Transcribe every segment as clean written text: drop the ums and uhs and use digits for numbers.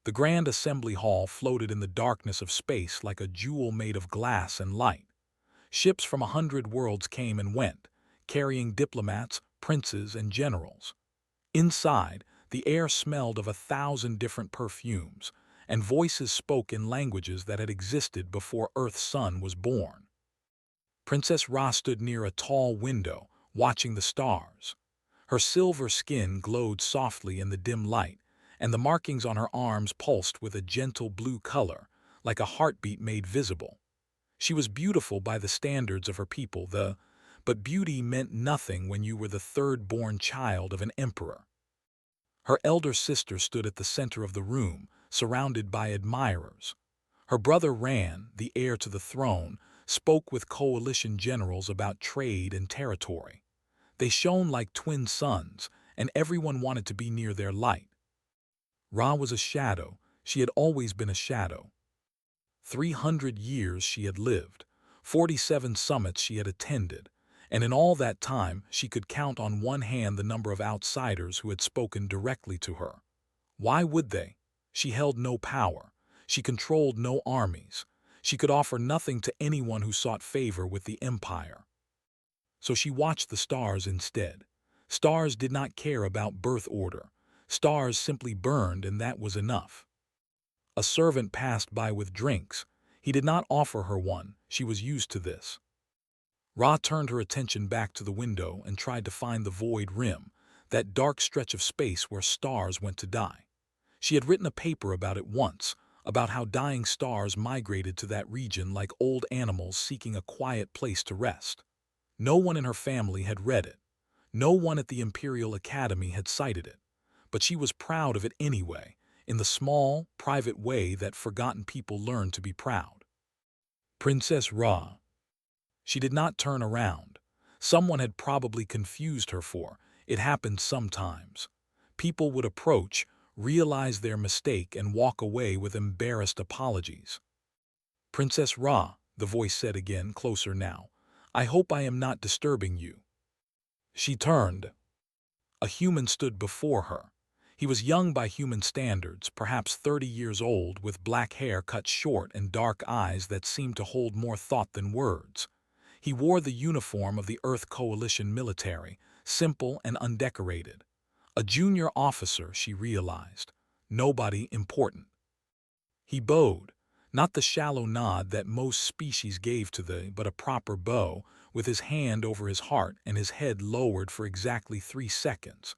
The Grand Assembly Hall floated in the darkness of space like a jewel made of glass and light. Ships from 100 worlds came and went, carrying diplomats, princes, and generals. Inside, the air smelled of 1,000 different perfumes, and voices spoke in languages that had existed before Earth's sun was born. Princess Ra stood near a tall window, watching the stars. Her silver skin glowed softly in the dim light, and the markings on her arms pulsed with a gentle blue color, like a heartbeat made visible. She was beautiful by the standards of her people, but beauty meant nothing when you were the third-born child of an emperor. Her elder sister stood at the center of the room, surrounded by admirers. Her brother Ran, the heir to the throne, spoke with coalition generals about trade and territory. They shone like twin suns, and everyone wanted to be near their light. Ra was a shadow. She had always been a shadow. 300 years she had lived, 47 summits she had attended, and in all that time she could count on one hand the number of outsiders who had spoken directly to her. Why would they? She held no power. She controlled no armies. She could offer nothing to anyone who sought favor with the empire. So she watched the stars instead. Stars did not care about birth order. Stars simply burned, and that was enough. A servant passed by with drinks. He did not offer her one. She was used to this. Ra turned her attention back to the window and tried to find the void rim, that dark stretch of space where stars went to die. She had written a paper about it once, about how dying stars migrated to that region like old animals seeking a quiet place to rest. No one in her family had read it. No one at the Imperial Academy had cited it. But she was proud of it anyway, in the small, private way that forgotten people learn to be proud. Princess Ra. She did not turn around. Someone had probably confused her for it happened sometimes. People would approach, realize their mistake, and walk away with embarrassed apologies. Princess Ra, the voice said again, closer now. I hope I am not disturbing you. She turned. A human stood before her. He was young by human standards, perhaps 30 years old, with black hair cut short and dark eyes that seemed to hold more thought than words. He wore the uniform of the Earth Coalition military, simple and undecorated. A junior officer, she realized. Nobody important. He bowed, not the shallow nod that most species gave to but a proper bow, with his hand over his heart and his head lowered for exactly 3 seconds.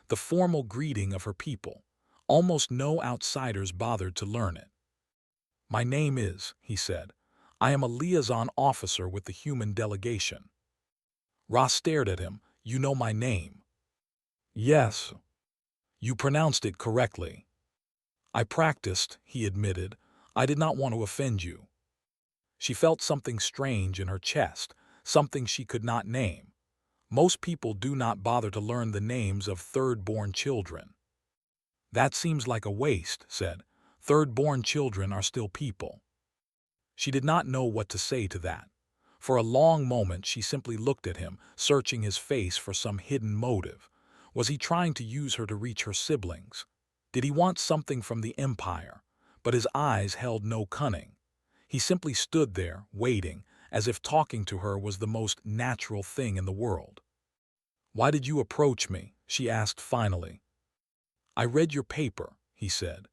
The formal greeting of her people. Almost no outsiders bothered to learn it. My name is, he said. I am a liaison officer with the human delegation. Ross stared at him. You know my name. Yes. You pronounced it correctly. I practiced, he admitted. I did not want to offend you. She felt something strange in her chest, something she could not name. Most people do not bother to learn the names of third-born children. That seems like a waste, said. Third-born children are still people. She did not know what to say to that. For a long moment she simply looked at him, searching his face for some hidden motive. Was he trying to use her to reach her siblings? Did he want something from the Empire? But his eyes held no cunning. He simply stood there, waiting, as if talking to her was the most natural thing in the world. Why did you approach me? She asked finally. I read your paper, he said.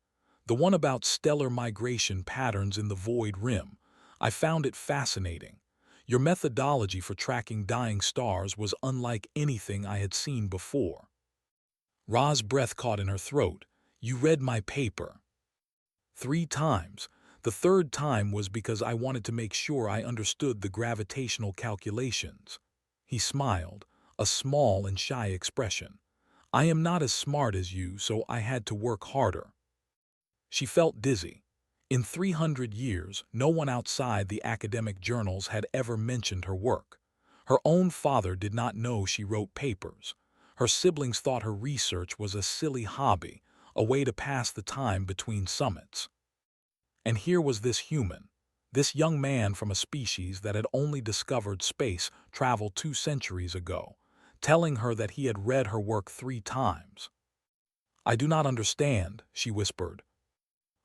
The one about stellar migration patterns in the void rim. I found it fascinating. Your methodology for tracking dying stars was unlike anything I had seen before. Ra's breath caught in her throat. You read my paper. 3 times. The third time was because I wanted to make sure I understood the gravitational calculations. He smiled, a small and shy expression. I am not as smart as you, so I had to work harder. She felt dizzy. In 300 years, no one outside the academic journals had ever mentioned her work. Her own father did not know she wrote papers. Her siblings thought her research was a silly hobby, a way to pass the time between summits. And here was this human, this young man from a species that had only discovered space travel 2 centuries ago, telling her that he had read her work 3 times. I do not understand, she whispered.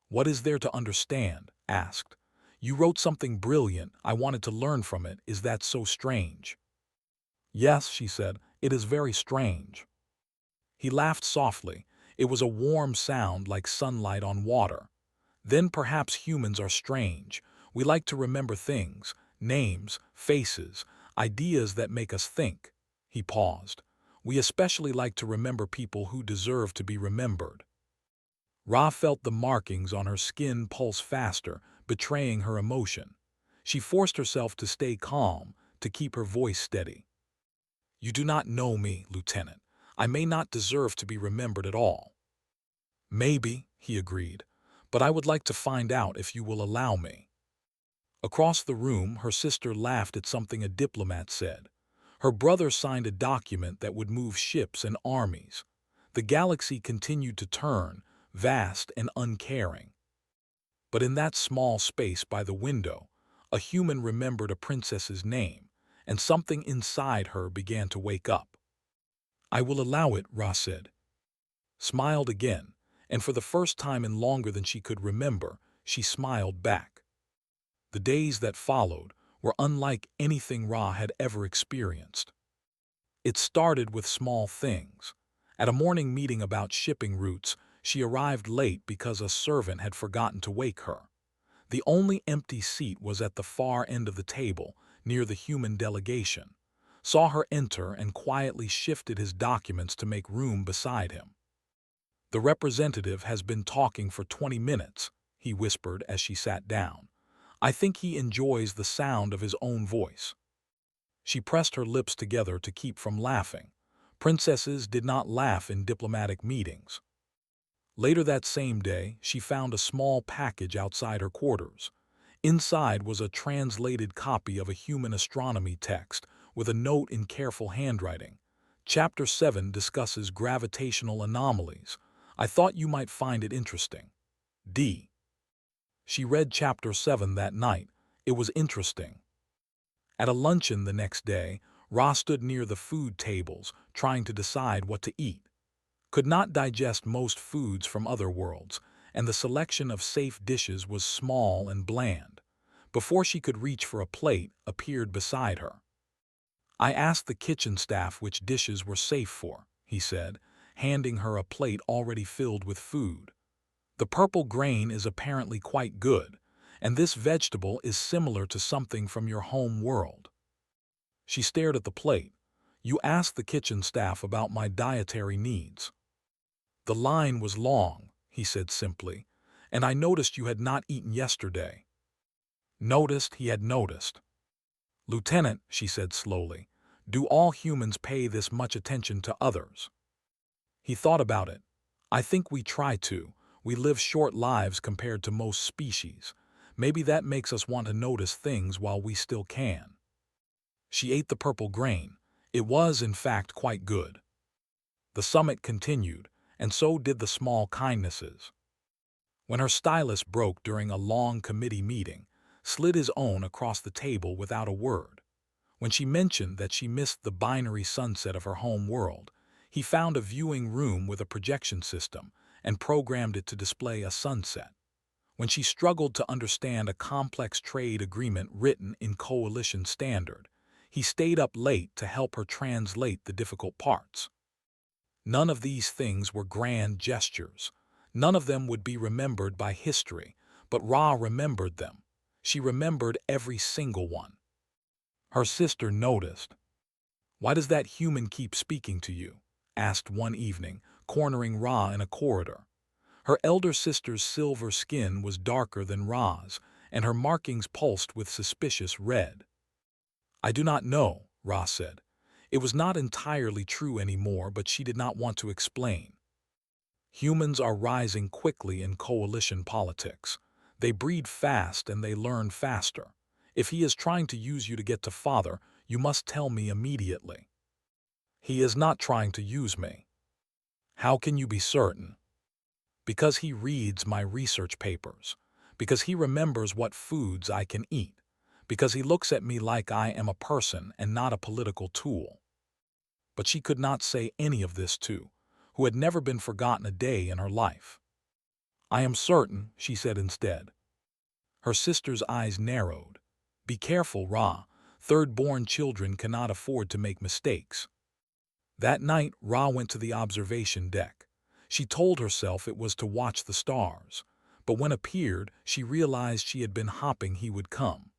"What is there to understand?" asked. "You wrote something brilliant. I wanted to learn from it. Is that so strange?" "Yes," she said, "it is very strange." He laughed softly. It was a warm sound like sunlight on water. "Then perhaps humans are strange. We like to remember things, names, faces, ideas that make us think." He paused. "We especially like to remember people who deserve to be remembered." Ra felt the markings on her skin pulse faster, betraying her emotion. She forced herself to stay calm, to keep her voice steady. "You do not know me, Lieutenant. I may not deserve to be remembered at all." "Maybe," he agreed, "but I would like to find out if you will allow me." Across the room, her sister laughed at something a diplomat said. Her brother signed a document that would move ships and armies. The galaxy continued to turn, vast and uncaring. But in that small space by the window, a human remembered a princess's name, and something inside her began to wake up. "I will allow it," Ra said. Smiled again, and for the first time in longer than she could remember, she smiled back. The days that followed were unlike anything Ra had ever experienced. It started with small things. At a morning meeting about shipping routes, she arrived late because a servant had forgotten to wake her. The only empty seat was at the far end of the table, near the human delegation. Saw her enter and quietly shifted his documents to make room beside him. "The representative has been talking for 20 minutes, he whispered as she sat down. "I think he enjoys the sound of his own voice." She pressed her lips together to keep from laughing. Princesses did not laugh in diplomatic meetings. Later that same day, she found a small package outside her quarters. Inside was a translated copy of a human astronomy text with a note in careful handwriting. Chapter 7 discusses gravitational anomalies. I thought you might find it interesting. D. She read Chapter 7 that night. It was interesting. At a luncheon the next day, Ra stood near the food tables, trying to decide what to eat. Could not digest most foods from other worlds, and the selection of safe dishes was small and bland. Before she could reach for a plate, appeared beside her. "I asked the kitchen staff which dishes were safe for," he said, handing her a plate already filled with food. "The purple grain is apparently quite good, and this vegetable is similar to something from your home world." She stared at the plate. "You asked the kitchen staff about my dietary needs." "The line was long," he said simply, "and I noticed you had not eaten yesterday." Noticed he had noticed. "Lieutenant," she said slowly, "do all humans pay this much attention to others?" He thought about it. "I think we try to. We live short lives compared to most species. Maybe that makes us want to notice things while we still can." She ate the purple grain. It was, in fact, quite good. The summit continued, and so did the small kindnesses. When her stylus broke during a long committee meeting, slid his own across the table without a word. When she mentioned that she missed the binary sunset of her home world, he found a viewing room with a projection system and programmed it to display a sunset. When she struggled to understand a complex trade agreement written in coalition standard, he stayed up late to help her translate the difficult parts. None of these things were grand gestures. None of them would be remembered by history, but Ra remembered them. She remembered every single one. Her sister noticed. "Why does that human keep speaking to you?" asked one evening, cornering Ra in a corridor. Her elder sister's silver skin was darker than Ra's, and her markings pulsed with suspicious red. "I do not know," Ra said. It was not entirely true anymore, but she did not want to explain. "Humans are rising quickly in coalition politics. They breed fast and they learn faster. If he is trying to use you to get to Father, you must tell me immediately." "He is not trying to use me." "How can you be certain?" "Because he reads my research papers. Because he remembers what foods I can eat. Because he looks at me like I am a person and not a political tool." But she could not say any of this to, who had never been forgotten a day in her life. I am certain, she said instead. Her sister's eyes narrowed. Be careful, Ra. Third-born children cannot afford to make mistakes. That night, Ra went to the observation deck. She told herself it was to watch the stars, but when appeared, she realized she had been hoping he would come.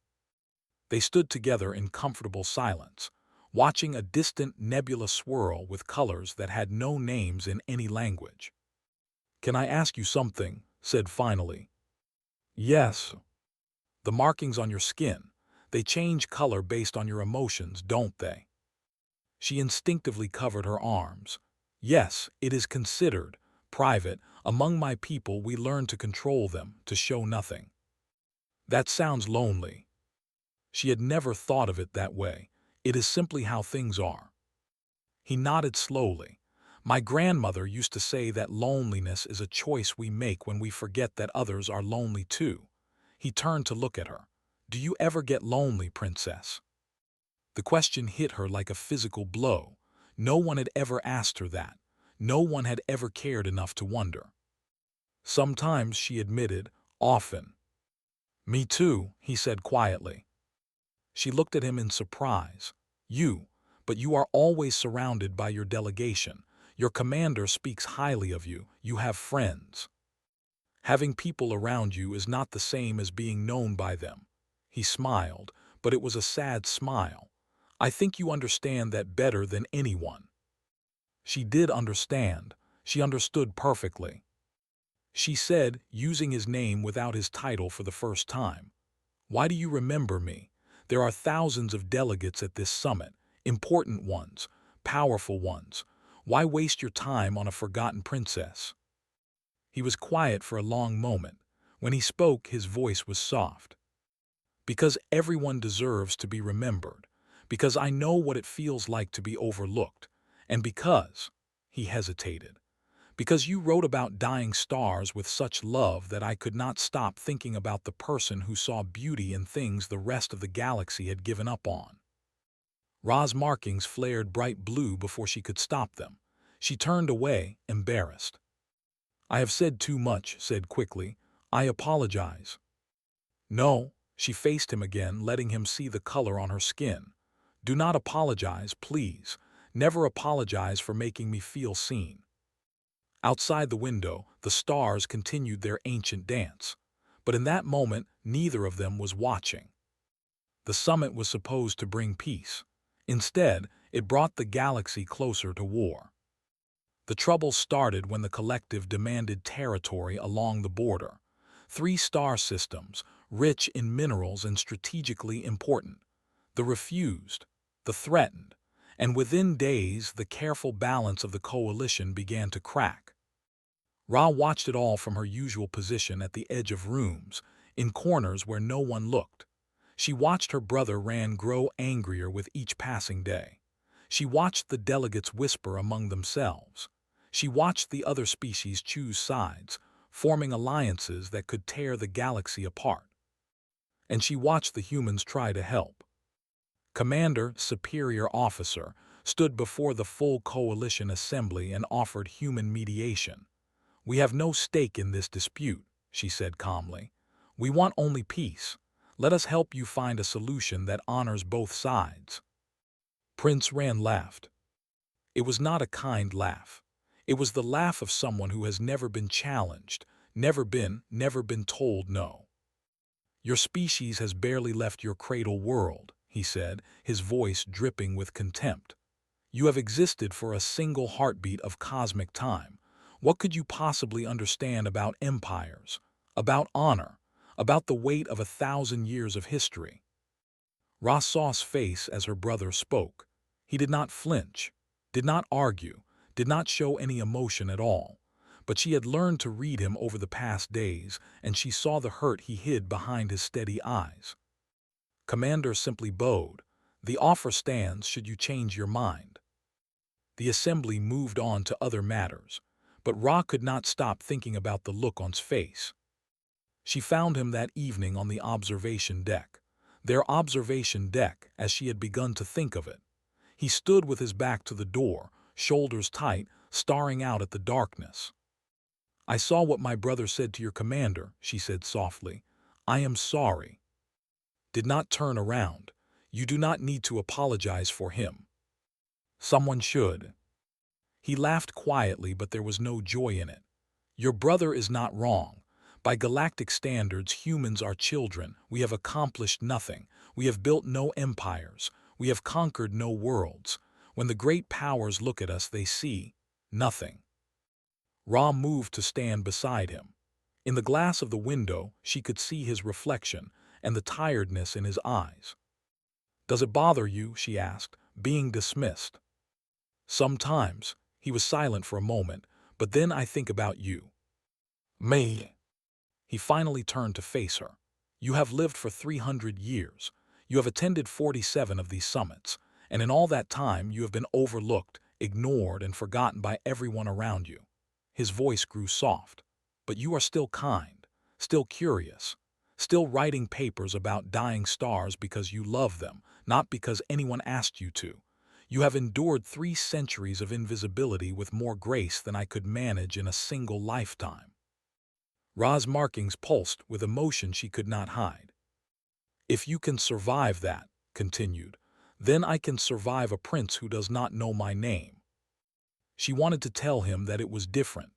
They stood together in comfortable silence, watching a distant nebula swirl with colors that had no names in any language. Can I ask you something? Said finally. Yes. The markings on your skin, they change color based on your emotions, don't they? She instinctively covered her arms. Yes, it is considered private. Among my people we learn to control them, to show nothing. That sounds lonely. She had never thought of it that way. It is simply how things are. He nodded slowly. My grandmother used to say that loneliness is a choice we make when we forget that others are lonely too. He turned to look at her. Do you ever get lonely, princess? The question hit her like a physical blow. No one had ever asked her that. No one had ever cared enough to wonder. Sometimes, she admitted, often. Me too, he said quietly. She looked at him in surprise. But you are always surrounded by your delegation. Your commander speaks highly of you. You have friends. Having people around you is not the same as being known by them. He smiled, but it was a sad smile. I think you understand that better than anyone. She did understand. She understood perfectly. She said, using his name without his title for the first time, why do you remember me? There are thousands of delegates at this summit, important ones, powerful ones. Why waste your time on a forgotten princess? He was quiet for a long moment. When he spoke, his voice was soft. Because everyone deserves to be remembered. Because I know what it feels like to be overlooked. And because, he hesitated, because you wrote about dying stars with such love that I could not stop thinking about the person who saw beauty in things the rest of the galaxy had given up on. Ra's markings flared bright blue before she could stop them. She turned away, embarrassed. I have said too much, said quickly. I apologize. No, she faced him again, letting him see the color on her skin. Do not apologize, please. Never apologize for making me feel seen. Outside the window, the stars continued their ancient dance. But in that moment, neither of them was watching. The summit was supposed to bring peace. Instead, it brought the galaxy closer to war. The trouble started when the collective demanded territory along the border. 3 star systems, rich in minerals and strategically important. The refused, the threatened, and within days the careful balance of the coalition began to crack. Ra watched it all from her usual position at the edge of rooms, in corners where no one looked. She watched her brother Ran grow angrier with each passing day. She watched the delegates whisper among themselves. She watched the other species choose sides, forming alliances that could tear the galaxy apart. And she watched the humans try to help. Commander, Superior Officer, stood before the full coalition assembly and offered human mediation. We have no stake in this dispute, she said calmly. We want only peace. Let us help you find a solution that honors both sides. Prince Ran laughed. It was not a kind laugh. It was the laugh of someone who has never been challenged, never been told no. Your species has barely left your cradle world, he said, his voice dripping with contempt. You have existed for a single heartbeat of cosmic time. What could you possibly understand about empires, about honor, about the weight of 1,000 years of history? Ra saw's face as her brother spoke. He did not flinch, did not argue, did not show any emotion at all. But she had learned to read him over the past days, and she saw the hurt he hid behind his steady eyes. Commander simply bowed. The offer stands should you change your mind. The assembly moved on to other matters, but Ra could not stop thinking about the look on his face. She found him that evening on the observation deck. Their observation deck, as she had begun to think of it. He stood with his back to the door, shoulders tight, staring out at the darkness. I saw what my brother said to your commander, she said softly. I am sorry. Did not turn around. You do not need to apologize for him. Someone should. He laughed quietly, but there was no joy in it. Your brother is not wrong. By galactic standards, humans are children. We have accomplished nothing. We have built no empires. We have conquered no worlds. When the great powers look at us, they see nothing. Ra moved to stand beside him. In the glass of the window, she could see his reflection and the tiredness in his eyes. Does it bother you, she asked, being dismissed? Sometimes. He was silent for a moment, but then I think about you. Me. He finally turned to face her. You have lived for 300 years. You have attended 47 of these summits, and in all that time you have been overlooked, ignored, and forgotten by everyone around you. His voice grew soft. But you are still kind, still curious, still writing papers about dying stars because you love them, not because anyone asked you to. You have endured 3 centuries of invisibility with more grace than I could manage in a single lifetime. Ra's markings pulsed with emotion she could not hide. If you can survive that, continued, then I can survive a prince who does not know my name. She wanted to tell him that it was different,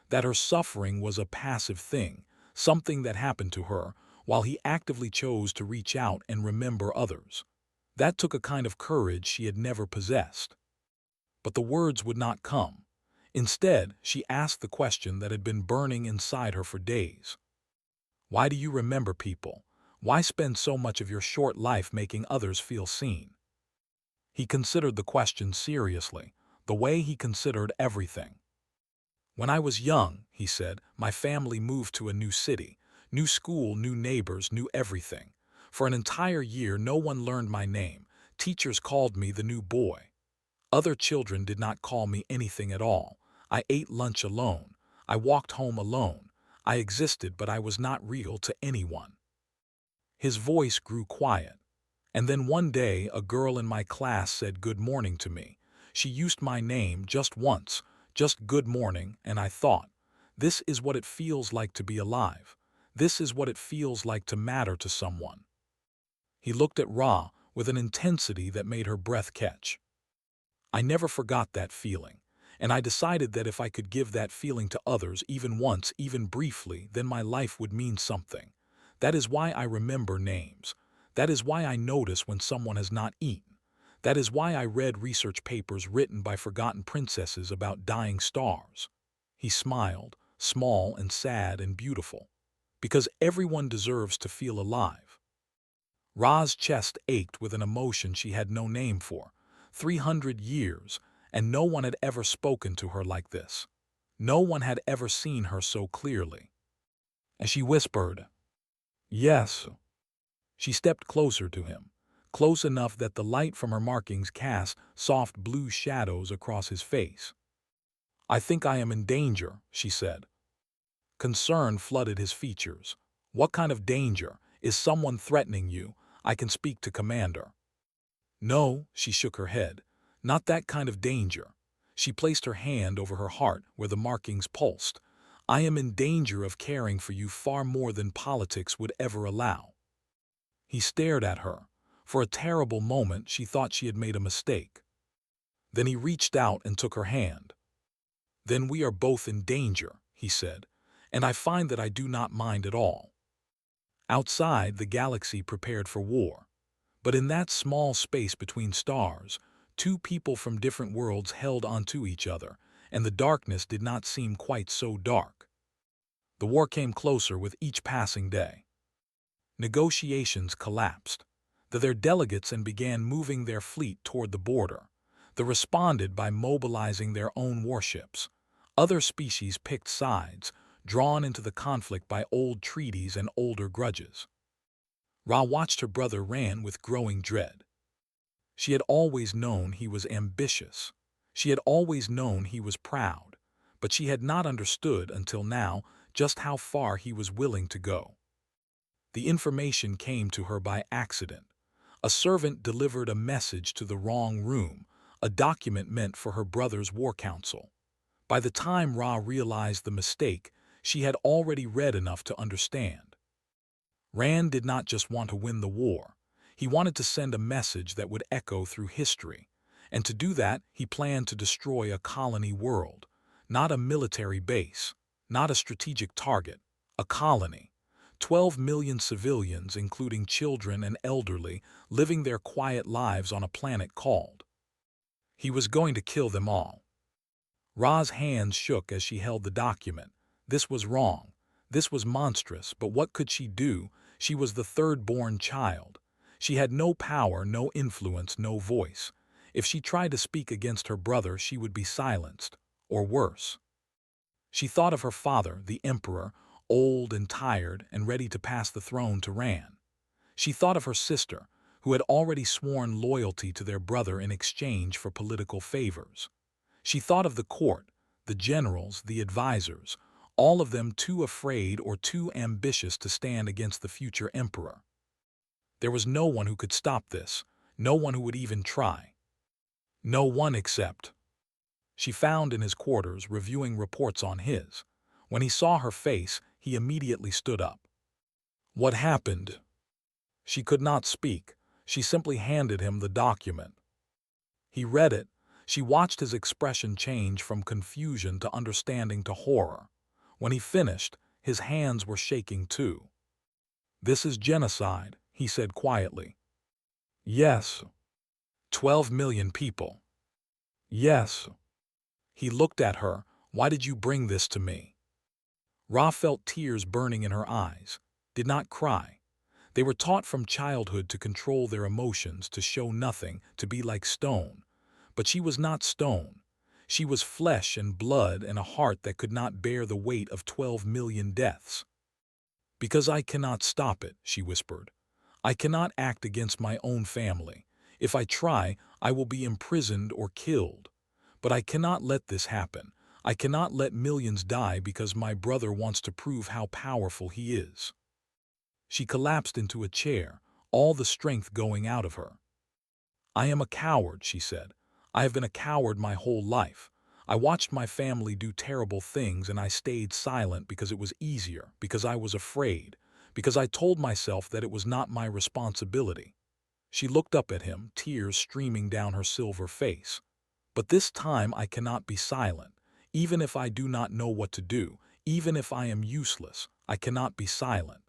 that her suffering was a passive thing, something that happened to her, while he actively chose to reach out and remember others. That took a kind of courage she had never possessed. But the words would not come. Instead, she asked the question that had been burning inside her for days. Why do you remember people? Why spend so much of your short life making others feel seen? He considered the question seriously, the way he considered everything. When I was young, he said, my family moved to a new city, new school, new neighbors, new everything. For an entire year, no one learned my name. Teachers called me the new boy. Other children did not call me anything at all. I ate lunch alone. I walked home alone. I existed, but I was not real to anyone. His voice grew quiet. And then one day, a girl in my class said good morning to me. She used my name just once, just good morning, and I thought, this is what it feels like to be alive. This is what it feels like to matter to someone. He looked at Ra with an intensity that made her breath catch. I never forgot that feeling, and I decided that if I could give that feeling to others even once, even briefly, then my life would mean something. That is why I remember names. That is why I notice when someone has not eaten. That is why I read research papers written by forgotten princesses about dying stars. He smiled, small and sad and beautiful. Because everyone deserves to feel alive. Ra's chest ached with an emotion she had no name for. 300 years, and no one had ever spoken to her like this. No one had ever seen her so clearly. As she whispered, "Yes," she stepped closer to him, close enough that the light from her markings cast soft blue shadows across his face. "I think I am in danger," she said. Concern flooded his features. "What kind of danger? Is someone threatening you? I can speak to Commander." "No," she shook her head. "Not that kind of danger." She placed her hand over her heart where the markings pulsed. "I am in danger of caring for you far more than politics would ever allow." He stared at her. For a terrible moment, she thought she had made a mistake. Then he reached out and took her hand. "Then we are both in danger," he said, "and I find that I do not mind at all." Outside, the galaxy prepared for war. But in that small space between stars, 2 people from different worlds held onto each other, and the darkness did not seem quite so dark. The war came closer with each passing day. Negotiations collapsed. Their delegates and began moving their fleet toward the border. They responded by mobilizing their own warships. Other species picked sides, drawn into the conflict by old treaties and older grudges. Ra watched her brother Ran with growing dread. She had always known he was ambitious. She had always known he was proud, but she had not understood until now just how far he was willing to go. The information came to her by accident. A servant delivered a message to the wrong room, a document meant for her brother's war council. By the time Ra realized the mistake, She had already read enough to understand. Rand did not just want to win the war. He wanted to send a message that would echo through history. And to do that, he planned to destroy a colony world, not a military base, not a strategic target, a colony. 12 million civilians, including children and elderly, living their quiet lives on a planet called. He was going to kill them all. Ra's hands shook as she held the document. This was wrong. This was monstrous, but what could she do? She was the third-born child. She had no power, no influence, no voice. If she tried to speak against her brother, she would be silenced, or worse. She thought of her father, the Emperor, old and tired and ready to pass the throne to Rand. She thought of her sister, who had already sworn loyalty to their brother in exchange for political favors. She thought of the court, the generals, the advisors, all of them too afraid or too ambitious to stand against the future emperor. There was no one who could stop this, no one who would even try. No one except. She found in his quarters reviewing reports on his. When he saw her face, he immediately stood up. What happened? She could not speak. She simply handed him the document. He read it. She watched his expression change from confusion to understanding to horror. When he finished, his hands were shaking too. "This is genocide," he said quietly. "Yes." 12 million people. "Yes." He looked at her. "Why did you bring this to me?" Ra felt tears burning in her eyes. Did not cry. They were taught from childhood to control their emotions, to show nothing, to be like stone. But she was not stone. She was flesh and blood and a heart that could not bear the weight of 12 million deaths. "Because I cannot stop it," she whispered. "I cannot act against my own family. If I try, I will be imprisoned or killed. But I cannot let this happen. I cannot let millions die because my brother wants to prove how powerful he is." She collapsed into a chair, all the strength going out of her. "I am a coward," she said. "I have been a coward my whole life. I watched my family do terrible things and I stayed silent because it was easier, because I was afraid, because I told myself that it was not my responsibility." She looked up at him, tears streaming down her silver face. "But this time I cannot be silent. Even if I do not know what to do, even if I am useless, I cannot be silent."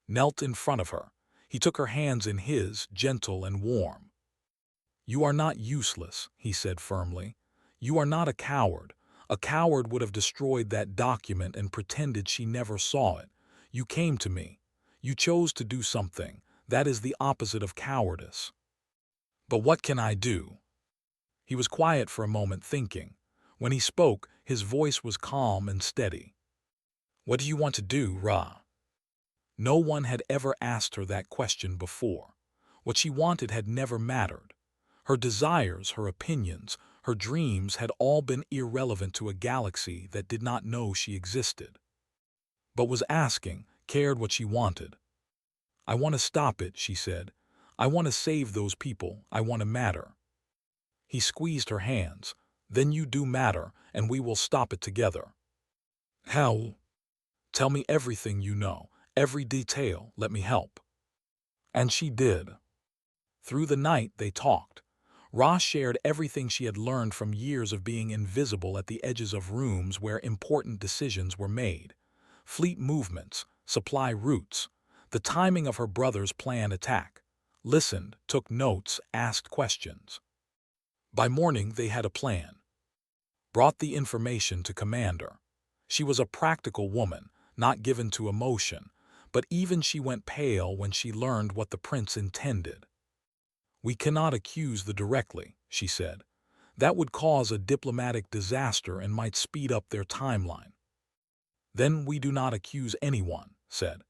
Knelt in front of her. He took her hands in his, gentle and warm. "You are not useless," he said firmly. "You are not a coward. A coward would have destroyed that document and pretended she never saw it. You came to me. You chose to do something. That is the opposite of cowardice." "But what can I do?" He was quiet for a moment, thinking. When he spoke, his voice was calm and steady. "What do you want to do, Ra?" No one had ever asked her that question before. What she wanted had never mattered. Her desires, her opinions, her dreams had all been irrelevant to a galaxy that did not know she existed. But was asking, cared what she wanted. "I want to stop it," she said. "I want to save those people. I want to matter." He squeezed her hands. "Then you do matter, and we will stop it together." "How?" "Tell me everything you know. Every detail, let me help." And she did. Through the night they talked. Ra shared everything she had learned from years of being invisible at the edges of rooms where important decisions were made. Fleet movements, supply routes, the timing of her brother's planned attack. Listened, took notes, asked questions. By morning they had a plan. Brought the information to Commander. She was a practical woman, not given to emotion, but even she went pale when she learned what the prince intended. "We cannot accuse the directly," she said. "That would cause a diplomatic disaster and might speed up their timeline." "Then we do not accuse anyone," said.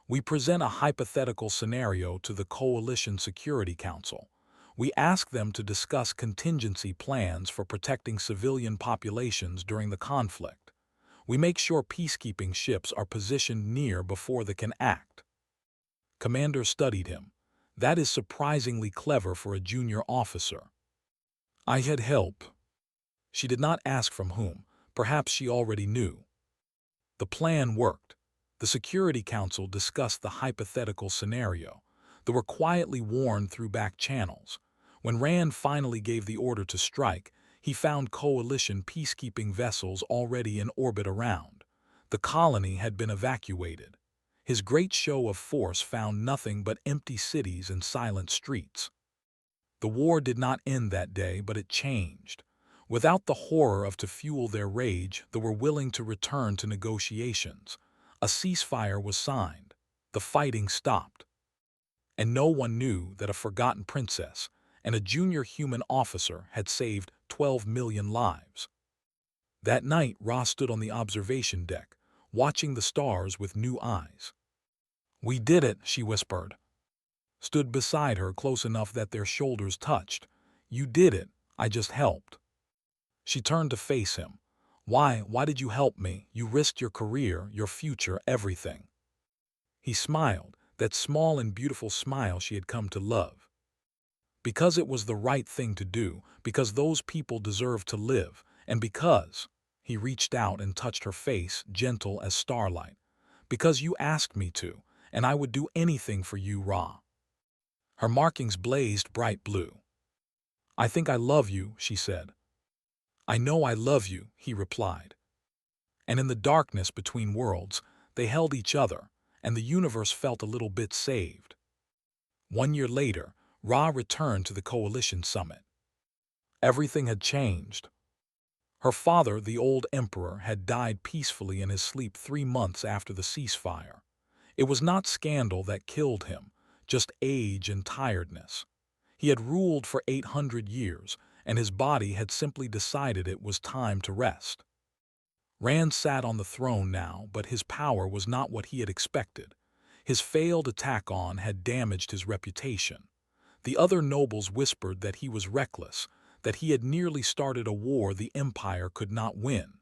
"We present a hypothetical scenario to the Coalition Security Council. We ask them to discuss contingency plans for protecting civilian populations during the conflict. We make sure peacekeeping ships are positioned near before they can act." Commander studied him. "That is surprisingly clever for a junior officer." "I had help." She did not ask from whom. Perhaps she already knew. The plan worked. The Security Council discussed the hypothetical scenario. They were quietly warned through back channels. When Rand finally gave the order to strike, he found coalition peacekeeping vessels already in orbit around. The colony had been evacuated. His great show of force found nothing but empty cities and silent streets. The war did not end that day, but it changed. Without the horror of to fuel their rage, they were willing to return to negotiations. A ceasefire was signed. The fighting stopped. And no one knew that a forgotten princess and a junior human officer had saved 12 million lives. That night, Ra stood on the observation deck, watching the stars with new eyes. "We did it," she whispered. Stood beside her close enough that their shoulders touched. "You did it. I just helped." She turned to face him. Why did you help me? You risked your career, your future, everything." He smiled, that small and beautiful smile she had come to love. "Because it was the right thing to do, because those people deserve to live, and because—" he reached out and touched her face, gentle as starlight. "Because you asked me to, and I would do anything for you, Ra." Her markings blazed bright blue. "I think I love you," she said. "I know I love you," he replied. And in the darkness between worlds, they held each other, and the universe felt a little bit saved. 1 year later, Ra returned to the Coalition Summit. Everything had changed. Her father, the old emperor, had died peacefully in his sleep 3 months after the ceasefire. It was not scandal that killed him, just age and tiredness. He had ruled for 800 years, and his body had simply decided it was time to rest. Rand sat on the throne now, but his power was not what he had expected. His failed attack on had damaged his reputation. The other nobles whispered that he was reckless, that he had nearly started a war the Empire could not win.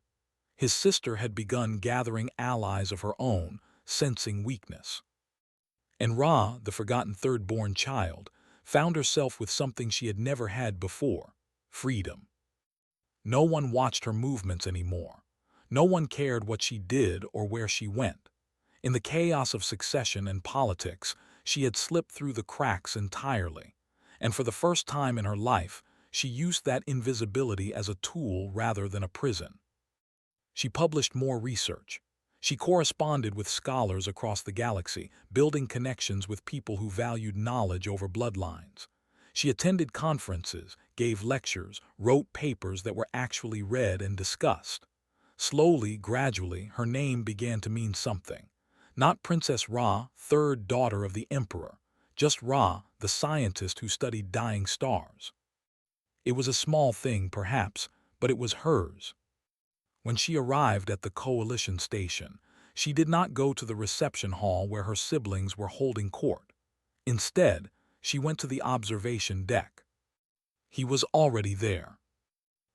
His sister had begun gathering allies of her own, sensing weakness. And Ra, the forgotten third-born child, found herself with something she had never had before: freedom. No one watched her movements anymore. No one cared what she did or where she went. In the chaos of succession and politics, she had slipped through the cracks entirely. And for the first time in her life, she used that invisibility as a tool rather than a prison. She published more research. She corresponded with scholars across the galaxy, building connections with people who valued knowledge over bloodlines. She attended conferences, gave lectures, wrote papers that were actually read and discussed. Slowly, gradually, her name began to mean something. Not Princess Ra, third daughter of the Emperor, just Ra, the scientist who studied dying stars. It was a small thing, perhaps, but it was hers. When she arrived at the Coalition station, she did not go to the reception hall where her siblings were holding court. Instead, she went to the observation deck. He was already there.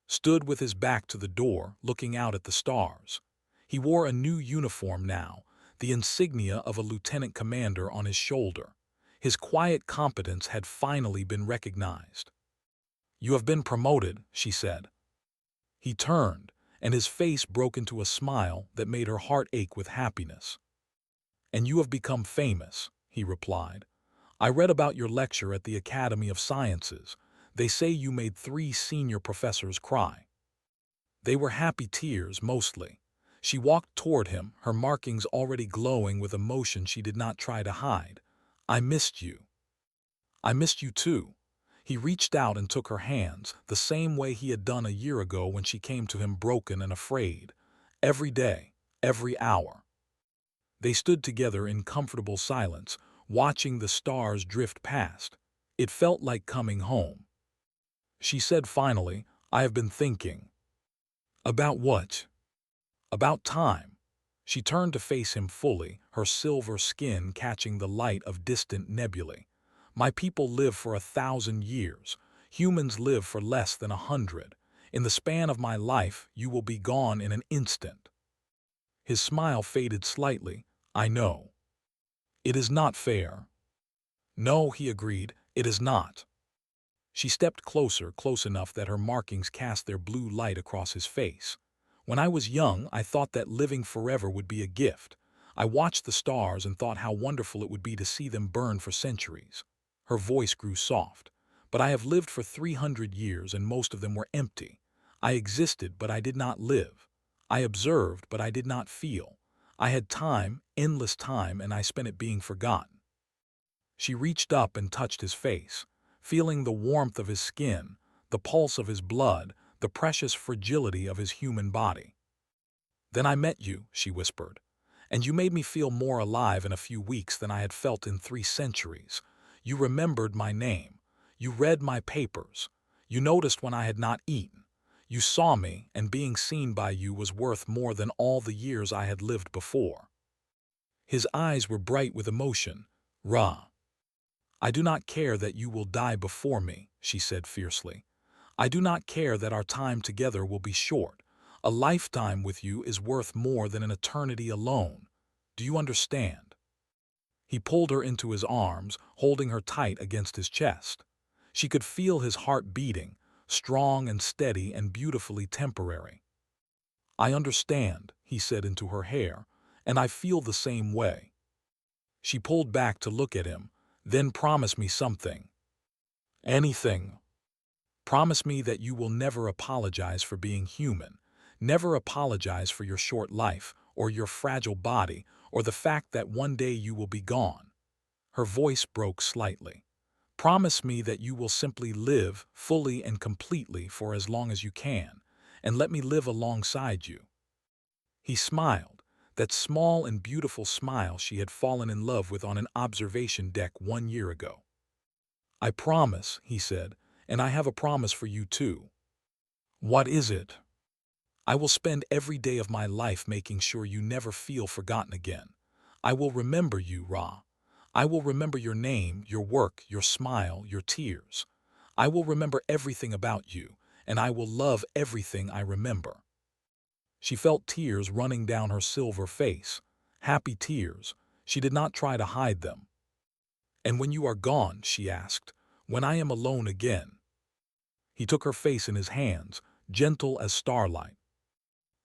Stood with his back to the door, looking out at the stars. He wore a new uniform now, the insignia of a lieutenant commander on his shoulder. His quiet competence had finally been recognized. "You have been promoted," she said. He turned, and his face broke into a smile that made her heart ache with happiness. "And you have become famous," he replied. "I read about your lecture at the Academy of Sciences. They say you made 3 senior professors cry." They were happy tears, mostly. She walked toward him, her markings already glowing with emotion she did not try to hide. "I missed you." "I missed you too." He reached out and took her hands, the same way he had done a year ago when she came to him broken and afraid. Every day, every hour. They stood together in comfortable silence, watching the stars drift past. It felt like coming home. She said finally, "I have been thinking." "About what?" "About time." She turned to face him fully, her silver skin catching the light of distant nebulae. "My people live for 1,000 years. Humans live for less than 100. In the span of my life, you will be gone in an instant." His smile faded slightly. "I know. It is not fair." "No," he agreed, "it is not." She stepped closer, close enough that her markings cast their blue light across his face. When I was young, I thought that living forever would be a gift. I watched the stars and thought how wonderful it would be to see them burn for centuries. Her voice grew soft. But I have lived for 300 years and most of them were empty. I existed, but I did not live. I observed, but I did not feel. I had time, endless time, and I spent it being forgotten. She reached up and touched his face, feeling the warmth of his skin, the pulse of his blood, the precious fragility of his human body. "Then I met you," she whispered, "and you made me feel more alive in a few weeks than I had felt in 3 centuries. You remembered my name. You read my papers. You noticed when I had not eaten. You saw me, and being seen by you was worth more than all the years I had lived before." His eyes were bright with emotion. "Ra, I do not care that you will die before me," she said fiercely. "I do not care that our time together will be short. A lifetime with you is worth more than an eternity alone. Do you understand?" He pulled her into his arms, holding her tight against his chest. She could feel his heart beating, strong and steady and beautifully temporary. "I understand," he said into her hair, "and I feel the same way." She pulled back to look at him. "Then promise me something." "Anything." "Promise me that you will never apologize for being human, never apologize for your short life, or your fragile body, or the fact that one day you will be gone." Her voice broke slightly. "Promise me that you will simply live fully and completely for as long as you can, and let me live alongside you." He smiled, that small and beautiful smile she had fallen in love with on an observation deck 1 year ago. "I promise," he said, "and I have a promise for you too." "What is it?" "I will spend every day of my life making sure you never feel forgotten again. I will remember you, Ra. I will remember your name, your work, your smile, your tears. I will remember everything about you, and I will love everything I remember." She felt tears running down her silver face, happy tears. She did not try to hide them. "And when you are gone," she asked, "when I am alone again?" He took her face in his hands, gentle as starlight.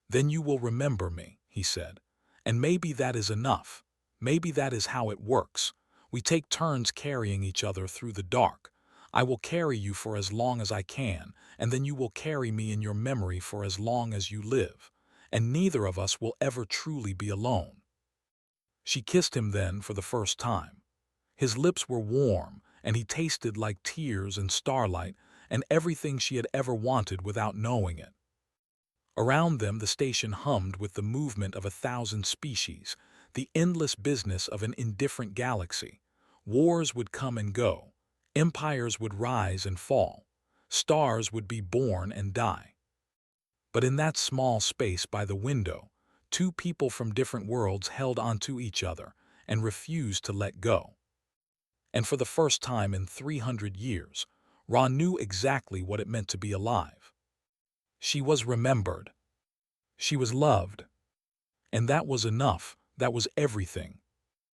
"Then you will remember me," he said. "And maybe that is enough. Maybe that is how it works. We take turns carrying each other through the dark. I will carry you for as long as I can, and then you will carry me in your memory for as long as you live. And neither of us will ever truly be alone." She kissed him then for the first time. His lips were warm, and he tasted like tears and starlight and everything she had ever wanted without knowing it. Around them the station hummed with the movement of 1,000 species, the endless business of an indifferent galaxy. Wars would come and go. Empires would rise and fall. Stars would be born and die. But in that small space by the window, 2 people from different worlds held onto each other and refused to let go. And for the first time in 300 years, Ra knew exactly what it meant to be alive. She was remembered. She was loved. And that was enough. That was everything.